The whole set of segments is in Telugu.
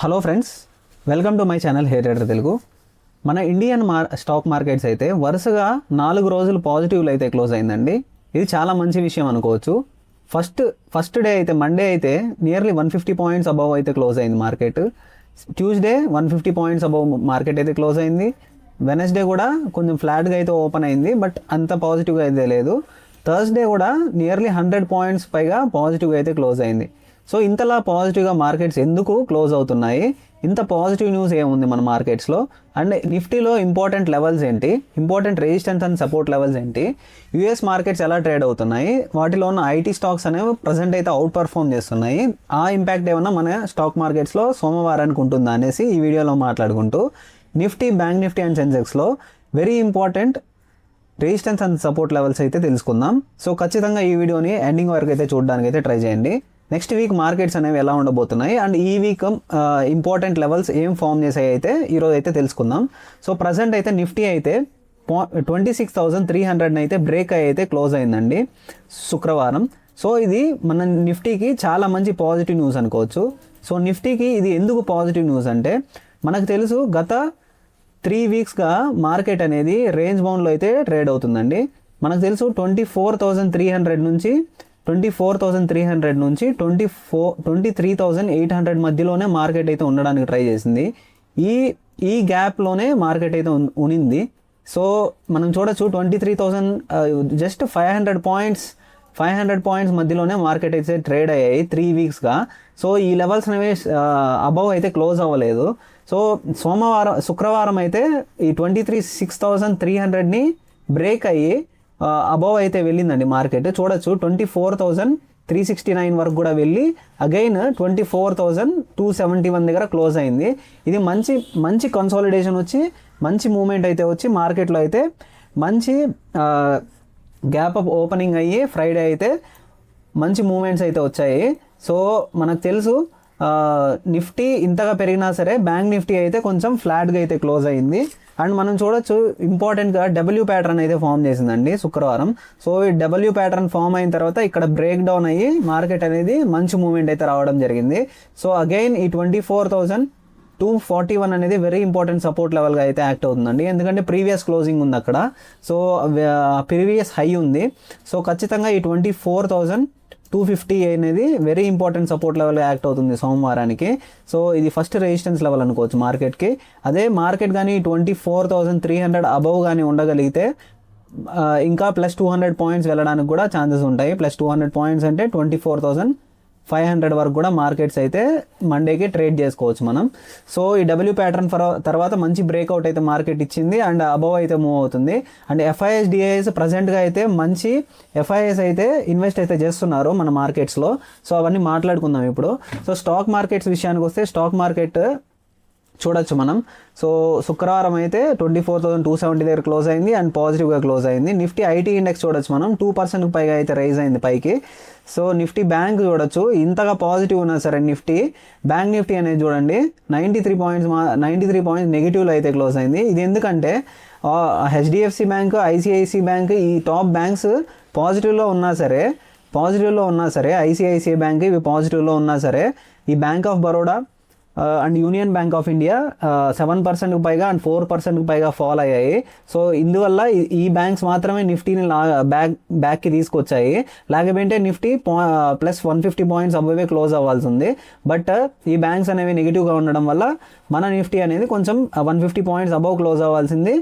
Hello friends, welcome to my channel hair trader Telugu. మన ఇండియన్ స్టాక్ మార్కెట్స్ అయితే వరుసగా 4 రోజులు పాజిటివ్లు అయితే క్లోజ్ అయిందండి. ఇది చాలా మంచి విషయం అనుకోవచ్చు. ఫస్ట్ డే అయితే మండే అయితే నియర్లీ 150 పాయింట్స్ అబవ్ అయితే క్లోజ్ అయింది market. Tuesday 150 points above market అయితే క్లోజ్ అయింది. వెనస్డే కూడా కొంచెం ఫ్లాట్గా అయితే ఓపెన్ అయింది, బట్ అంత పాజిటివ్గా అయితే లేదు. థర్స్డే కూడా నియర్లీ 100 పాయింట్స్ పైగా పాజిటివ్గా అయితే క్లోజ్ అయింది. సో ఇంతలా పాజిటివ్గా మార్కెట్స్ ఎందుకు క్లోజ్ అవుతున్నాయి, ఇంత పాజిటివ్ న్యూస్ ఏముంది మన మార్కెట్స్లో, అండ్ నిఫ్టీలో ఇంపార్టెంట్ లెవెల్స్ ఏంటి, important resistance and support levels ఏంటి, యూఎస్ మార్కెట్స్ ఎలా ట్రేడ్ అవుతున్నాయి, వాటిలో ఉన్న ఐటీ స్టాక్స్ అనేవి ప్రజెంట్ అయితే అవుట్ పర్ఫామ్ చేస్తున్నాయి, ఆ ఇంపాక్ట్ ఏమన్నా మన స్టాక్ మార్కెట్స్లో సోమవారానికి ఉంటుందా అనేసి ఈ వీడియోలో మాట్లాడుకుంటూ నిఫ్టీ, బ్యాంక్ నిఫ్టీ అండ్ సెన్సెక్స్లో very important resistance and support levels అయితే తెలుసుకుందాం. సో ఖచ్చితంగా ఈ వీడియోని ఎండింగ్ వరకు అయితే చూడడానికి అయితే ట్రై చేయండి. నెక్స్ట్ వీక్ మార్కెట్స్ అనేవి ఎలా ఉండబోతున్నాయి అండ్ ఈ వీక్ ఇంపార్టెంట్ లెవెల్స్ ఏం ఫామ్ చేసాయి అయితే ఈరోజు అయితే తెలుసుకుందాం. సో ప్రజెంట్ అయితే నిఫ్టీ అయితే 26,300 అయితే బ్రేక్ అయితే క్లోజ్ అయిందండి శుక్రవారం. సో ఇది మన నిఫ్టీకి చాలా మంచి పాజిటివ్ న్యూస్ అనుకోవచ్చు. సో నిఫ్టీకి ఇది ఎందుకు పాజిటివ్ న్యూస్ అంటే, మనకు తెలుసు గత 3 వీక్స్గా మార్కెట్ అనేది రేంజ్ బౌండ్లో అయితే ట్రేడ్ అవుతుందండి. మనకు తెలుసు 24,300 నుంచి 23,800 మధ్యలోనే మార్కెట్ అయితే ఉండడానికి ట్రై చేసింది. ఈ గ్యాప్లోనే మార్కెట్ అయితే ఉనింది. సో మనం చూడొచ్చు 23,000 జస్ట్ 500 పాయింట్స్ మధ్యలోనే మార్కెట్ అయితే ట్రేడ్ అయ్యాయి 3 వీక్స్గా. సో ఈ లెవెల్స్ అనేవి అబవ్ అయితే క్లోజ్ అవ్వలేదు. సో శుక్రవారం అయితే ఈ 26,300ని బ్రేక్ అయ్యి అబవ్ అయితే వెళ్ళిందండి మార్కెట్. చూడొచ్చు 24,369 వరకు కూడా వెళ్ళి అగైన్ 24,271 దగ్గర క్లోజ్ అయింది. ఇది మంచి కన్సాలిడేషన్ వచ్చి మంచి మూమెంట్ అయితే వచ్చి మార్కెట్లో అయితే మంచి గ్యాప్ అప్ ఓపెనింగ్ అయ్యి ఫ్రైడే అయితే మంచి మూమెంట్స్ అయితే వచ్చాయి. సో మనకు తెలుసు నిఫ్టీ ఇంతగా పెరిగినా సరే బ్యాంక్ నిఫ్టీ అయితే కొంచెం ఫ్లాట్గా అయితే క్లోజ్ అయింది. అండ్ మనం చూడొచ్చు ఇంపార్టెంట్గా డబ్ల్యూ ప్యాటర్న్ అయితే ఫామ్ చేసిందండి శుక్రవారం. సో ఈ డబ్ల్యూ ప్యాటర్న్ ఫామ్ అయిన తర్వాత ఇక్కడ బ్రేక్ డౌన్ అయ్యి మార్కెట్ అనేది మంచి మూమెంట్ అయితే రావడం జరిగింది. సో అగైన్ ఈ 24,241 అనేది వెరీ ఇంపార్టెంట్ సపోర్ట్ లెవెల్గా అయితే యాక్ట్ అవుతుందండి. ఎందుకంటే ప్రీవియస్ క్లోజింగ్ ఉంది అక్కడ, సో ప్రీవియస్ హై ఉంది. సో ఖచ్చితంగా ఈ 24,250 అనేది వెరీ ఇంపార్టెంట్ సపోర్ట్ లెవెల్గా యాక్ట్ అవుతుంది సోమవారానికి. సో ఇది ఫస్ట్ రెసిస్టెన్స్ లెవెల్ అనుకోవచ్చు మార్కెట్కి. అదే మార్కెట్ కానీ 24,300 అబవ్ కానీ ఉండగలిగితే ఇంకా ప్లస్ 200 పాయింట్స్ వెళ్ళడానికి కూడా ఛాన్సెస్ ఉంటాయి. ప్లస్ 200 పాయింట్స్ అంటే 24,500 వరకు కూడా మార్కెట్స్ అయితే మండేకి ట్రేడ్ చేసుకోవచ్చు మనం. సో ఈ డబ్ల్యూ ప్యాటర్న్ తర్వాత మంచి బ్రేక్అవుట్ అయితే మార్కెట్ ఇచ్చింది అండ్ అబవ్ అయితే మూవ్ అవుతుంది. అండ్ ఎఫ్ఐఎస్ డిఐఎస్ ప్రజెంట్గా అయితే మంచి ఎఫ్ఐఎస్ అయితే ఇన్వెస్ట్ అయితే చేస్తున్నారు మన మార్కెట్స్లో. సో అవన్నీ మాట్లాడుకుందాం ఇప్పుడు. సో స్టాక్ మార్కెట్స్ విషయానికి వస్తే స్టాక్ మార్కెట్ చూడొచ్చు మనం. సో శుక్రవారం అయితే 24,270 దగ్గర క్లోజ్ అయింది అండ్ పాజిటివ్గా క్లోజ్ అయింది. నిఫ్టీ ఐటీ ఇండెక్స్ చూడొచ్చు మనం 2% పైగా అయితే రైజ్ అయింది పైకి. సో నిఫ్టీ బ్యాంక్ చూడొచ్చు, ఇంతగా పాజిటివ్ ఉన్నా సరే నిఫ్టీ బ్యాంక్ నిఫ్టీ అనేది చూడండి 93 పాయింట్స్ నెగిటివ్లో అయితే క్లోజ్ అయింది. ఇది ఎందుకంటే హెచ్డిఎఫ్సి బ్యాంక్, ఐసిఐసి బ్యాంక్, ఈ టాప్ బ్యాంక్స్ పాజిటివ్లో ఉన్నా సరే ఐసిఐసిఐ బ్యాంక్ ఇవి పాజిటివ్లో ఉన్నా సరే ఈ bank of Baroda and union bank of India 7% పైగా అండ్ 4% పైగా ఫాల్ అయ్యాయి. సో ఇందువల్ల ఈ బ్యాంక్స్ మాత్రమే నిఫ్టీని బ్యాక్కి తీసుకొచ్చాయి. లేకపోతే నిఫ్టీ ప్లస్ 150 పాయింట్స్ అబ్బాయి క్లోజ్ అవ్వాల్సి ఉంది. బట్ ఈ బ్యాంక్స్ అనేవి నెగిటివ్గా ఉండడం వల్ల మన నిఫ్టీ అనేది కొంచెం 150 పాయింట్స్ అబవ్ క్లోజ్ అవ్వాల్సింది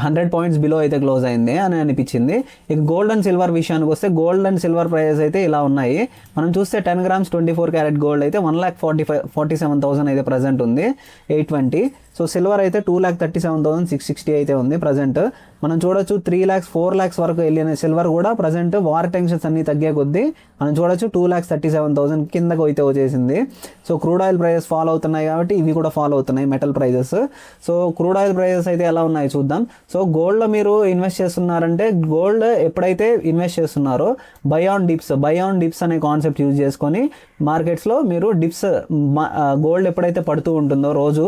100 పాయింట్స్ బిలో అయితే క్లోజ్ అయింది అని అనిపించింది. ఇక గోల్డ్ అండ్ సిల్వర్ విషయానికి వస్తే గోల్డ్ అండ్ సిల్వర్ ప్రైజెస్ అయితే ఇలా ఉన్నాయి. మనం చూస్తే 10 grams 24 క్యారెట్ గోల్డ్ అయితే 1,47,000 అయితే ప్రజెంట్ ఉంది 820. సో సిల్వర్ అయితే 2,37,660 అయితే ఉంది ప్రజెంట్. మనం చూడొచ్చు 3 lakhs 4 lakhs వరకు వెళ్ళిన సిల్వర్ కూడా ప్రజెంట్ వార్ టెన్షన్స్ అన్ని తగ్గే కొద్దీ మనం చూడొచ్చు 2,37,000 కిందకు అయితే వచ్చేసింది. So crude oil prices follow అవుతున్నాయి కాబట్టి ఇవి కూడా ఫాలో అవుతున్నాయి metal prices. So crude oil prices అయితే ఎలా ఉన్నాయి చూద్దాం. సో గోల్డ్లో మీరు ఇన్వెస్ట్ చేస్తున్నారంటే గోల్డ్ ఎప్పుడైతే ఇన్వెస్ట్ చేస్తున్నారో బై ఆన్ డిప్స్ అనే కాన్సెప్ట్ యూజ్ చేసుకొని మార్కెట్స్లో మీరు డిప్స్ గోల్డ్ ఎప్పుడైతే పడుతూ ఉంటుందో రోజు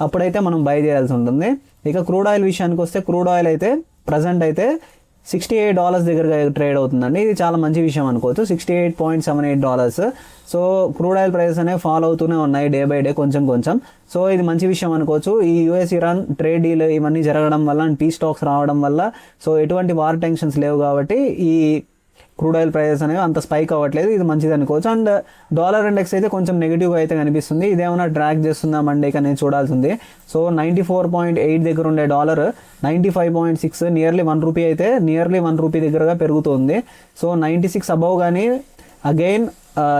అప్పుడైతే మనం బై చేయాల్సి ఉంటుంది. ఇక క్రూడ్ ఆయిల్ విషయానికి వస్తే క్రూడ్ ఆయిల్ అయితే ప్రజెంట్ అయితే $68 దగ్గరగా ట్రేడ్ అవుతుందండి. ఇది చాలా మంచి విషయం అనుకోవచ్చు. $68.78. సో క్రూడ్ ఆయిల్ ప్రైసెస్ అనేవి ఫాలో అవుతూనే ఉన్నాయి డే బై డే కొంచెం కొంచెం. సో ఇది మంచి విషయం అనుకోవచ్చు. ఈ యుఎస్ ఇరాన్ ట్రేడ్ డీల్ ఇవన్నీ జరగడం వల్ల అండ్ పీస్ టాక్స్ రావడం వల్ల సో ఎటువంటి వార్ టెన్షన్స్ లేవు కాబట్టి ఈ క్రూడ్ ఆయిల్ ప్రైసెస్ అనేవి అంత స్పైక్ అవ్వట్లేదు. ఇది మంచిది అనుకోవచ్చు. అండ్ డాలర్ ఇండెక్స్ అయితే కొంచెం నెగిటివ్గా అయితే కనిపిస్తుంది. ఇదేమైనా ట్రాక్ చేస్తుందా మండేకి అనేది చూడాల్సింది. సో 94.8 దగ్గర ఉండే డాలర్ 95.6 నియర్లీ ₹1 అయితే నియర్లీ ₹1 దగ్గరగా పెరుగుతుంది. సో 96 అబవ్ కానీ అగైన్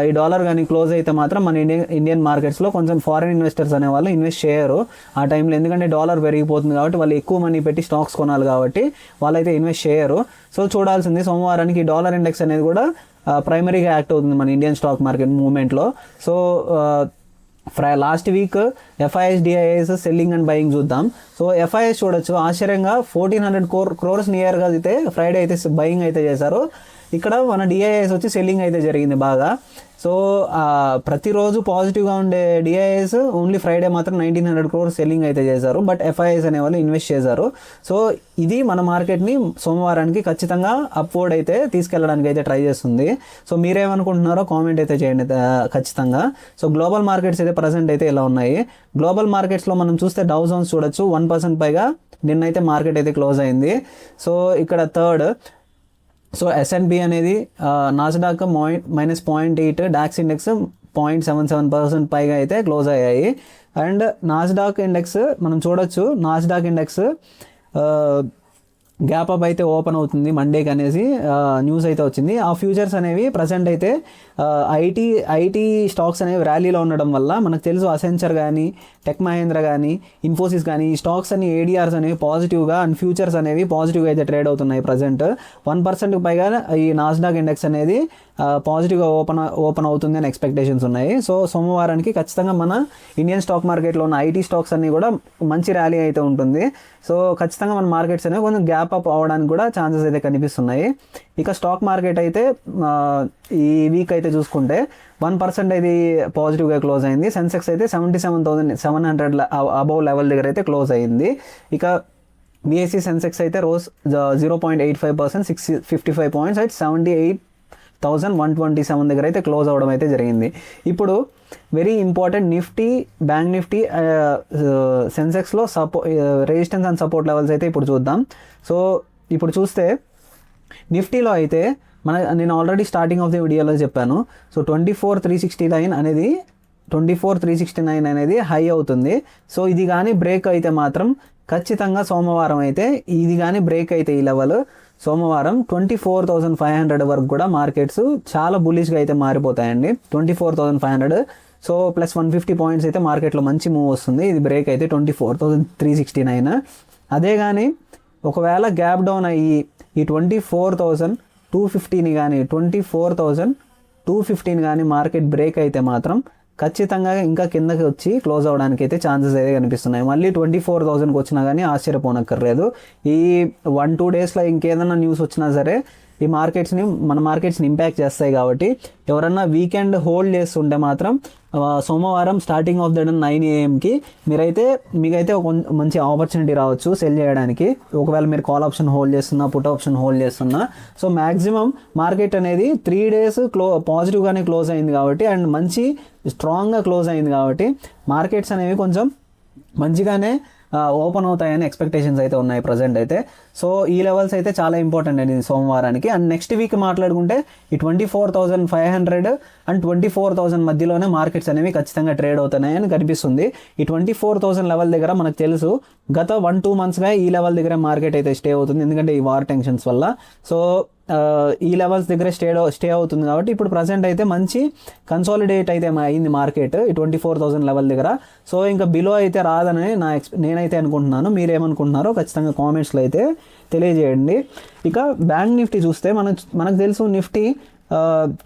ఈ డాలర్ కానీ క్లోజ్ అయితే మాత్రం మన ఇండియన్ మార్కెట్స్లో కొంచెం ఫారిన్ ఇన్వెస్టర్స్ అనేవాళ్ళు ఇన్వెస్ట్ చేయరు ఆ టైంలో. ఎందుకంటే డాలర్ పెరిగిపోతుంది కాబట్టి వాళ్ళు ఎక్కువ మనీ పెట్టి స్టాక్స్ కొనాలి కాబట్టి వాళ్ళైతే ఇన్వెస్ట్ చేయరు. సో చూడాల్సింది సోమవారానికి డాలర్ ఇండెక్స్ అనేది కూడా ప్రైమరీగా యాక్ట్ అవుతుంది మన ఇండియన్ స్టాక్ మార్కెట్ మూవ్మెంట్లో. So last week FIs DIs selling and buying చూద్దాం. సో ఎఫ్ఐఎస్ చూడొచ్చు ఆశ్చర్యంగా 1400 crores నియర్గా అయితే ఫ్రైడే అయితే బయింగ్ అయితే చేశారు. ఇక్కడ మన డిఐఎస్ వచ్చి సెల్లింగ్ అయితే జరిగింది బాగా. సో ప్రతిరోజు పాజిటివ్గా ఉండే డిఐఎస్ ఓన్లీ ఫ్రైడే మాత్రం 1900 crores సెల్లింగ్ అయితే చేశారు. బట్ ఎఫ్ఐఎస్ అనే వాళ్ళు ఇన్వెస్ట్ చేశారు. సో ఇది మన మార్కెట్ని సోమవారానికి ఖచ్చితంగా అప్వర్డ్ అయితే తీసుకెళ్ళడానికి అయితే ట్రై చేస్తుంది. సో మీరేమనుకుంటున్నారో కామెంట్ అయితే చేయండి ఖచ్చితంగా. సో గ్లోబల్ మార్కెట్స్ అయితే ప్రజెంట్ అయితే ఇలా ఉన్నాయి. గ్లోబల్ మార్కెట్స్లో మనం చూస్తే డౌ జోన్స్ చూడొచ్చు 1% పైగా నిన్నైతే మార్కెట్ అయితే క్లోజ్ అయింది. సో ఇక్కడ థర్డ్ సో S&P అనేది నాస్డాక్ -0.8, డాక్స్ ఇండెక్స్ 0.77% పైగా అయితే క్లోజ్ అయ్యాయి. అండ్ నాస్డాక్ ఇండెక్స్ మనం చూడొచ్చు నాస్డాక్ ఇండెక్స్ గ్యాప్ అప్ అయితే ఓపెన్ అవుతుంది మండేకి అనేసి న్యూస్ అయితే వచ్చింది. ఆ ఫ్యూచర్స్ అనేవి ప్రజెంట్ అయితే ఐటీ స్టాక్స్ అనేవి ర్యాలీలో ఉండడం వల్ల మనకు తెలుసు అసెంచర్ కానీ టెక్ మహేంద్ర కానీ ఇన్ఫోసిస్ కానీ ఈ స్టాక్స్ అని ఏడిఆర్స్ అనేవి పాజిటివ్గా అండ్ ఫ్యూచర్స్ అనేవి పాజిటివ్గా అయితే ట్రేడ్ అవుతున్నాయి ప్రజెంట్. 1% పైగా ఈ నాస్డాక్ ఇండెక్స్ అనేది పాజిటివ్గా ఓపెన్ అవుతుంది అని ఎక్స్పెక్టేషన్స్ ఉన్నాయి. సో సోమవారానికి ఖచ్చితంగా మన ఇండియన్ స్టాక్ మార్కెట్లో ఉన్న ఐటీ స్టాక్స్ అన్నీ కూడా మంచి ర్యాలీ అయితే ఉంటుంది. సో ఖచ్చితంగా మన మార్కెట్స్ అనేవి కొంచెం గ్యాప్ అప్ అవ్వడానికి కూడా ఛాన్సెస్ అయితే కనిపిస్తున్నాయి. ఇక స్టాక్ మార్కెట్ అయితే ఈ వీక్ అయితే చూసుకుంటే 1% ఇది పాజిటివ్గా క్లోజ్ అయింది. సెన్సెక్స్ అయితే 77,700 అబౌవ్ లెవెల్ దగ్గర అయితే క్లోజ్ అయింది. ఇక BSE సెన్సెక్స్ అయితే రోజ్ 0.85%, 655 points at 78,127 దగ్గర అయితే క్లోజ్ అవ్వడం అయితే జరిగింది. ఇప్పుడు very important Nifty, bank Nifty, సెన్సెక్స్లో రెసిస్టెన్స్ అండ్ సపోర్ట్ లెవెల్స్ అయితే ఇప్పుడు చూద్దాం. సో ఇప్పుడు చూస్తే నిఫ్టీలో అయితే నేను ఆల్రెడీ స్టార్టింగ్ ఆఫ్ ది వీడియోలో చెప్పాను. సో 24,369 అనేది 24,369 అనేది హై అవుతుంది. సో ఇది కానీ బ్రేక్ అయితే మాత్రం ఖచ్చితంగా సోమవారం అయితే ఇది కానీ బ్రేక్ అయితే ఈ లెవెల్ సోమవారం 24,500 వరకు కూడా మార్కెట్స్ చాలా బులిష్గా అయితే మారిపోతాయండి. 24,500 సో ప్లస్ 150 పాయింట్స్ అయితే మార్కెట్లో మంచి మూవ్ వస్తుంది. ఇది బ్రేక్ అయితే 24,369. అదే కానీ ఒకవేళ గ్యాప్ డౌన్ అయ్యి ఈ 24,250 కానీ 24,215 కానీ మార్కెట్ బ్రేక్ అయితే మాత్రం ఖచ్చితంగా ఇంకా కిందకి వచ్చి క్లోజ్ అవ్వడానికి అయితే ఛాన్సెస్ అయితే కనిపిస్తున్నాయి. మళ్ళీ 24,000కి వచ్చినా కానీ ఆశ్చర్యపోనక్కర్లేదు. ఈ 1-2 డేస్లో ఇంకేదైనా న్యూస్ వచ్చినా సరే ఈ మన మార్కెట్స్ని ఇంపాక్ట్ చేస్తాయి. కాబట్టి ఎవరన్నా వీకెండ్ హోల్డ్ చేస్తుంటే మాత్రం సోమవారం starting of the day 9 AM మీకైతే ఒక మంచి ఆపర్చునిటీ రావచ్చు సెల్ చేయడానికి. ఒకవేళ మీరు కాల్ ఆప్షన్ హోల్డ్ చేస్తున్నా, పుట్ ఆప్షన్ హోల్డ్ చేస్తున్నా. సో మ్యాక్సిమం మార్కెట్ అనేది 3 days పాజిటివ్గానే క్లోజ్ అయింది కాబట్టి అండ్ మంచి స్ట్రాంగ్గా క్లోజ్ అయింది కాబట్టి మార్కెట్స్ అనేవి కొంచెం మంచిగానే ఓపెన్ అవుతాయని ఎక్స్పెక్టేషన్స్ అయితే ఉన్నాయి ప్రజెంట్ అయితే. సో ఈ లెవెల్స్ అయితే చాలా ఇంపార్టెంట్ అండి సోమవారానికి. అండ్ నెక్స్ట్ వీక్ మాట్లాడుకుంటే ఈ 24,500 అండ్ 24,000 మధ్యలోనే మార్కెట్స్ అనేవి ఖచ్చితంగా ట్రేడ్ అవుతున్నాయని కనిపిస్తుంది. ఈ 24,000 లెవెల్ దగ్గర మనకు తెలుసు గత 1-2 monthsగా ఈ లెవెల్ దగ్గర మార్కెట్ అయితే స్టే అవుతుంది, ఎందుకంటే ఈ వార్ టెన్షన్స్ వల్ల. సో ఈ లెవెల్స్ దగ్గర స్టే అవుతుంది కాబట్టి ఇప్పుడు ప్రజెంట్ అయితే మంచి కన్సాలిడేట్ అయితే అయింది మార్కెట్ ఈ 24,000 లెవెల్ దగ్గర. సో ఇంకా బిలో అయితే రాదని నేనైతే అనుకుంటున్నాను. మీరేమనుకుంటున్నారో ఖచ్చితంగా కామెంట్స్లో అయితే తెలియజేయండి. ఇక బ్యాంక్ నిఫ్టీ చూస్తే మనకు తెలుసు నిఫ్టీ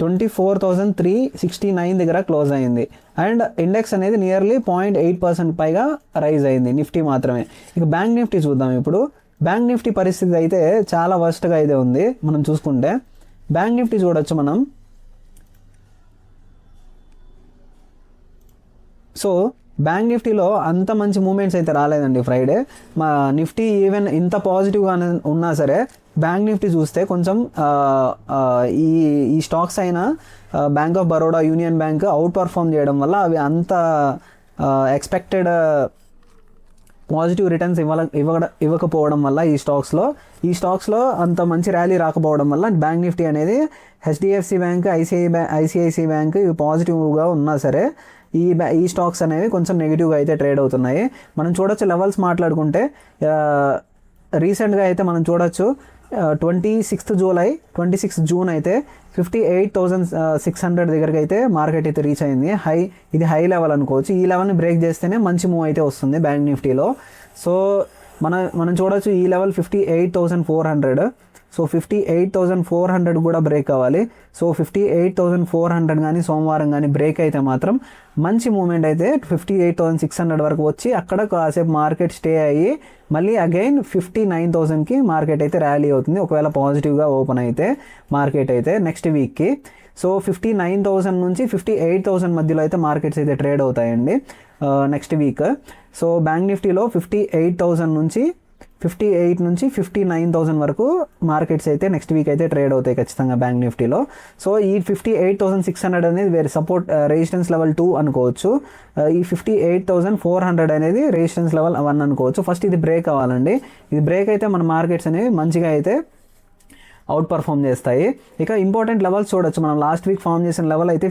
24,369 దగ్గర క్లోజ్ అయింది అండ్ ఇండెక్స్ అనేది నియర్లీ 0.8% పైగా రైజ్ అయింది నిఫ్టీ మాత్రమే. ఇక బ్యాంక్ నిఫ్టీ చూద్దాం. ఇప్పుడు బ్యాంక్ నిఫ్టీ పరిస్థితి అయితే చాలా వర్స్ట్గా అయితే ఉంది. మనం చూసుకుంటే బ్యాంక్ నిఫ్టీ చూడొచ్చు మనం. సో బ్యాంక్ నిఫ్టీలో అంత మంచి మూమెంట్స్ అయితే రాలేదండి ఫ్రైడే. మా నిఫ్టీ ఈవెన్ ఇంత పాజిటివ్గా ఉన్నా సరే బ్యాంక్ నిఫ్టీ చూస్తే కొంచెం ఈ ఈ స్టాక్స్ అయినా bank of Baroda, union bank out perform చేయడం వల్ల అవి అంత ఎక్స్పెక్టెడ్ పాజిటివ్ రిటర్న్స్ ఇవ్వకపోవడం వల్ల ఈ స్టాక్స్లో అంత మంచి ర్యాలీ రాకపోవడం వల్ల బ్యాంక్ నిఫ్టీ అనేది హెచ్డిఎఫ్సి బ్యాంక్, ఐసిఐసిఐ బ్యాంక్ ఇవి పాజిటివ్గా ఉన్నా సరే ఈ స్టాక్స్ అనేవి కొంచెం నెగిటివ్గా అయితే ట్రేడ్ అవుతున్నాయి. మనం చూడొచ్చు లెవెల్స్ మాట్లాడుకుంటే రీసెంట్గా అయితే మనం చూడొచ్చు 26 జూన్ అయితే 58,600 దగ్గరికి అయితే మార్కెట్ అయితే రీచ్ అయింది. ఇది హై లెవెల్ అనుకోవచ్చు. ఈ లెవెల్ని బ్రేక్ చేస్తేనే మంచి మూవ్ అయితే వస్తుంది బ్యాంక్ నిఫ్టీలో. సో మనం చూడొచ్చు ఈ లెవెల్ 58,400. సో 58,400 కూడా బ్రేక్ అవ్వాలి. సో 58,400 కానీ సోమవారం కానీ బ్రేక్ అయితే మాత్రం మంచి మూమెంట్ అయితే 58,600 వరకు వచ్చి అక్కడ కాసేపు మార్కెట్ స్టే అయ్యి మళ్ళీ అగైన్ 59,000కి మార్కెట్ అయితే ర్యాలీ అవుతుంది ఒకవేళ పాజిటివ్గా ఓపెన్ అయితే మార్కెట్ అయితే నెక్స్ట్ వీక్కి. సో 59,000 నుంచి 58,000 మధ్యలో అయితే మార్కెట్స్ అయితే ట్రేడ్ అవుతాయండి నెక్స్ట్ వీక్. సో బ్యాంక్ నిఫ్టీలో 58,000 నుంచి 59,000 వరకు మార్కెట్స్ అయితే నెక్స్ట్ వీక్ అయితే ట్రేడ్ అవుతాయి ఖచ్చితంగా బ్యాంక్ నిఫ్టీలో. సో ఈ 58,600 అనేది వేరే సపోర్ట్ రెసిస్టెన్స్ లెవెల్ 2 అనుకోవచ్చు. ఈ 58,400 అనేది రెసిస్టెన్స్ లెవెల్ 1 అనుకోవచ్చు. ఫస్ట్ ఇది బ్రేక్ అవ్వాలండి. ఇది బ్రేక్ అయితే మన మార్కెట్స్ అనేవి మంచిగా అయితే అవుట్ పర్ఫామ్ చేస్తాయి. ఇక ఇంపార్టెంట్ లెవెల్స్ చూడొచ్చు. మనం లాస్ట్ వీక్ ఫామ్ చేసిన లెవెల్ అయితే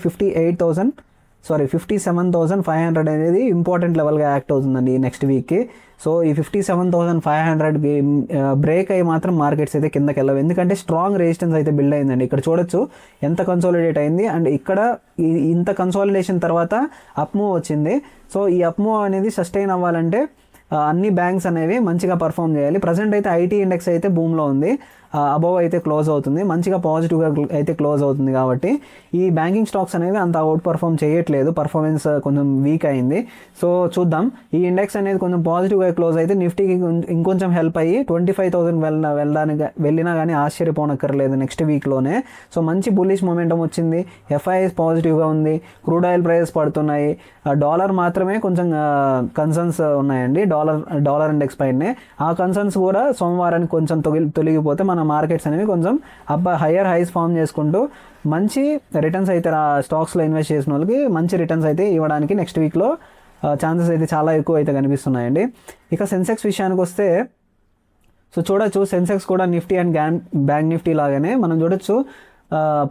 57,500 అనేది ఇంపార్టెంట్ లెవెల్గా యాక్ట్ అవుతుందండి ఈ నెక్స్ట్ వీక్కి. సో ఈ 57,500 బ్రేక్ అయ్యి మాత్రం మార్కెట్స్ అయితే కిందకి వెళ్ళవు, ఎందుకంటే స్ట్రాంగ్ రెసిస్టెన్స్ అయితే బిల్డ్ అయిందండి. ఇక్కడ చూడొచ్చు ఎంత కన్సాలిడేట్ అయింది అండ్ ఇక్కడ ఇంత కన్సాలిడేషన్ తర్వాత అప్ మూవ్ వచ్చింది. సో ఈ అప్ మూవ్ అనేది సస్టైన్ అవ్వాలంటే అన్ని బ్యాంక్స్ అనేవి మంచిగా పర్ఫామ్ చేయాలి. ప్రజెంట్ అయితే ఐటీ ఇండెక్స్ అయితే బూమ్లో ఉంది, అబవ్ అయితే క్లోజ్ అవుతుంది, మంచిగా పాజిటివ్గా అయితే క్లోజ్ అవుతుంది. కాబట్టి ఈ బ్యాంకింగ్ స్టాక్స్ అనేవి అంత అవుట్ పర్ఫామ్ చేయట్లేదు, పర్ఫార్మెన్స్ కొంచెం వీక్ అయింది. సో చూద్దాం, ఈ ఇండెక్స్ అనేది కొంచెం పాజిటివ్గా క్లోజ్ అయితే నిఫ్టీకి ఇంకొంచెం హెల్ప్ అయ్యి 25,000 వెళ్ళినా కానీ ఆశ్చర్యపోనక్కర్లేదు నెక్స్ట్ వీక్లోనే. సో మంచి బుల్లిష్ మొమెంటం వచ్చింది, ఎఫ్ఐఎస్ పాజిటివ్గా ఉంది, క్రూడ్ ఆయిల్ ప్రైజెస్ పడుతున్నాయి, డాలర్ మాత్రమే కొంచెం కన్సర్న్స్ ఉన్నాయండి డాలర్ ఇండెక్స్ పైనే. ఆ కన్సర్న్స్ కూడా సోమవారానికి కొంచెం తొలగిపోతే మన మార్కెట్స్ అనేవి కొంచెం హయ్యర్ హైస్ ఫామ్ చేసుకుంటూ మంచి రిటర్న్స్ అయితే స్టాక్స్లో ఇన్వెస్ట్ చేసిన వాళ్ళకి మంచి రిటర్న్స్ అయితే ఇవ్వడానికి నెక్స్ట్ వీక్లో ఛాన్సెస్ అయితే చాలా ఎక్కువ అయితే కనిపిస్తున్నాయండి. ఇక సెన్సెక్స్ విషయానికి వస్తే సో చూడొచ్చు, సెన్సెక్స్ కూడా నిఫ్టీ అండ్ బ్యాంక్ నిఫ్టీ లాగానే మనం చూడొచ్చు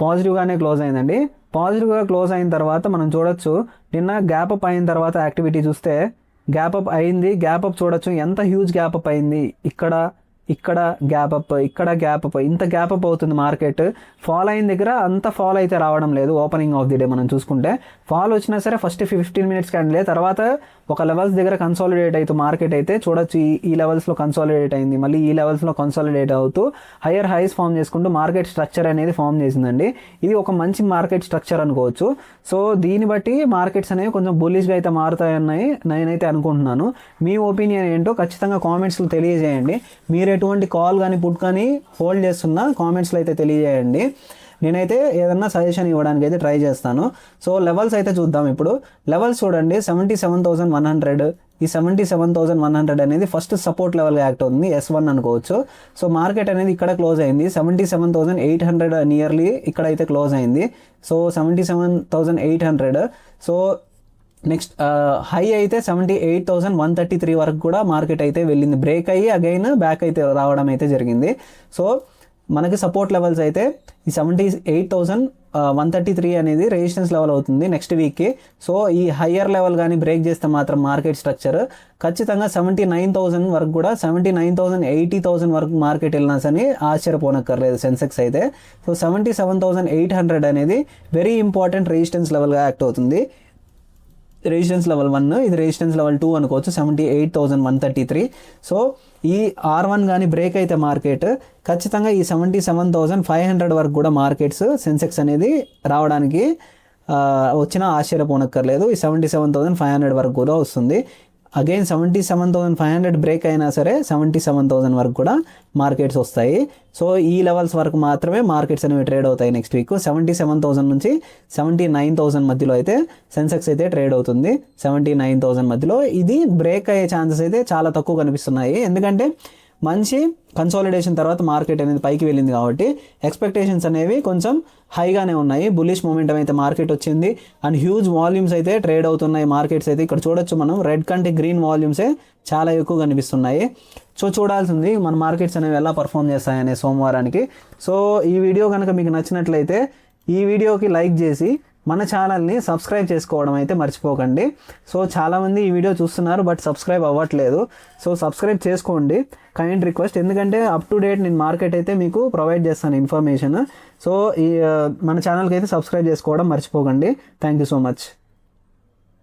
పాజిటివ్గానే క్లోజ్ అయిందండి. పాజిటివ్గా క్లోజ్ అయిన తర్వాత మనం చూడొచ్చు నిన్న గ్యాప్ అప్ అయిన తర్వాత యాక్టివిటీ చూస్తే గ్యాప్ అప్ అయింది. గ్యాప్ అప్ చూడొచ్చు ఎంత హ్యూజ్ గ్యాప్ అప్ అయింది, ఇక్కడ గ్యాప్ అప్, ఇక్కడ గ్యాప్ అప్, ఇంత గ్యాప్ అప్ అవుతుంది మార్కెట్. ఫాల్ అయిన దగ్గర అంత ఫాల్ అయితే రావడం లేదు. ఓపెనింగ్ ఆఫ్ ది డే మనం చూసుకుంటే ఫాల్ వచ్చినా సరే ఫస్ట్ 15 మినిట్స్ క్యాండిలే, తర్వాత ఒక లెవెల్స్ దగ్గర కన్సాలిడేట్ అవుతూ మార్కెట్ అయితే చూడొచ్చు ఈ లెవెల్స్లో కన్సాలిడేట్ అయింది, మళ్ళీ ఈ లెవెల్స్లో కన్సాలిడేట్ అవుతూ హయ్యర్ హైస్ ఫామ్ చేసుకుంటూ మార్కెట్ స్ట్రక్చర్ అనేది ఫామ్ చేసిందండి. ఇది ఒక మంచి మార్కెట్ స్ట్రక్చర్ అనుకోవచ్చు. సో దీన్ని బట్టి మార్కెట్స్ అనేవి కొంచెం బుల్లిష్గా అయితే మారుతాయని నేనైతే అనుకుంటున్నాను. మీ ఒపీనియన్ ఏంటో ఖచ్చితంగా కామెంట్స్లో తెలియజేయండి. మీరు ఎటువంటి కాల్ కానీ పుట్ కానీ హోల్డ్ చేస్తున్నా కామెంట్స్లో అయితే తెలియజేయండి. నేనైతే ఏదన్నా సజెషన్ ఇవ్వడానికి అయితే ట్రై చేస్తాను. సో లెవెల్స్ అయితే చూద్దాం. ఇప్పుడు లెవెల్స్ చూడండి, 77,100, ఈ 77,100 అనేది ఫస్ట్ సపోర్ట్ లెవెల్గా యాక్ట్ అవుతుంది, S1 అనుకోవచ్చు. సో మార్కెట్ అనేది ఇక్కడ క్లోజ్ అయింది 77,800 నియర్లీ ఇక్కడైతే క్లోజ్ అయింది. సో 77,800. సో నెక్స్ట్ హై అయితే 78,133 వరకు కూడా మార్కెట్ అయితే వెళ్ళింది, బ్రేక్ అయ్యి అగైన్ బ్యాక్ అయితే రావడం అయితే జరిగింది. సో మనకి సపోర్ట్ లెవెల్స్ అయితే ఈ 78,133 అనేది రెసిస్టెన్స్ లెవెల్ అవుతుంది నెక్స్ట్ వీక్కి. సో ఈ హయ్యర్ లెవెల్ కానీ బ్రేక్ చేస్తే మాత్రం మార్కెట్ స్ట్రక్చర్ ఖచ్చితంగా 79,000 వరకు కూడా 79,000, 80,000 వరకు మార్కెట్ వెళ్ళినా సరే ఆశ్చర్యపోనక్కర్లేదు సెన్సెక్స్ అయితే. సో 77,800 అనేది వెరీ ఇంపార్టెంట్ రెసిస్టెన్స్ లెవెల్గా యాక్ట్ అవుతుంది. రెసిస్టెన్స్ లెవెల్ 1, ఇది రెసిస్టెన్స్ లెవెల్ 2 అనుకోవచ్చు, 78,133. సో ఈ R1 కానీ బ్రేక్ అయితే మార్కెట్ ఖచ్చితంగా ఈ 77,500 వరకు కూడా మార్కెట్స్ సెన్సెక్స్ అనేది రావడానికి వచ్చినా ఆశ్చర్యపోనక్కర్లేదు. ఈ 77,500 వరకు కూడా వస్తుంది. అగైన్ 77,500 బ్రేక్ అయినా సరే 77,000 వరకు కూడా మార్కెట్స్ వస్తాయి. సో ఈ లెవెల్స్ వరకు మాత్రమే మార్కెట్స్ అనేవి ట్రేడ్ అవుతాయి నెక్స్ట్ వీక్. 77,000 నుంచి 79,000 మధ్యలో అయితే సెన్సెక్స్ అయితే ట్రేడ్ అవుతుంది. 79,000 మధ్యలో ఇది బ్రేక్ అయ్యే ఛాన్సెస్ అయితే చాలా తక్కువ కనిపిస్తున్నాయి, ఎందుకంటే మంచి కన్సాలిడేషన్ తర్వాత మార్కెట్ అనేది పైకి వెళ్ళింది కాబట్టి ఎక్స్పెక్టేషన్స్ అనేవి కొంచెం హైగానే ఉన్నాయి. బుల్లిష్ మూమెంటం అయితే మార్కెట్ వచ్చింది అండ్ హ్యూజ్ వాల్యూమ్స్ అయితే ట్రేడ్ అవుతున్నాయి మార్కెట్స్ అయితే. ఇక్కడ చూడొచ్చు మనం రెడ్ కంటే గ్రీన్ వాల్యూమ్సే చాలా ఎక్కువ కనిపిస్తున్నాయి. సో చూడాల్సింది మన మార్కెట్స్ అనేవి ఎలా పర్ఫామ్ చేస్తాయనే సోమవారానికి. సో ఈ వీడియో కనుక మీకు నచ్చినట్లయితే ఈ వీడియోకి లైక్ చేసి మన ఛానల్ని సబ్స్క్రైబ్ చేసుకోవడం అయితే మర్చిపోకండి. సో చాలామంది ఈ వీడియో చూస్తున్నారు బట్ సబ్స్క్రైబ్ అవ్వట్లేదు. సో సబ్స్క్రైబ్ చేసుకోండి, కైండ్ రిక్వెస్ట్. ఎందుకంటే అప్ టు డేట్ నేను మార్కెట్ అయితే మీకు ప్రొవైడ్ చేస్తాను ఇన్ఫర్మేషన్. సో ఈ మన ఛానల్కి అయితే సబ్స్క్రైబ్ చేసుకోవడం మర్చిపోకండి. Thank you so much.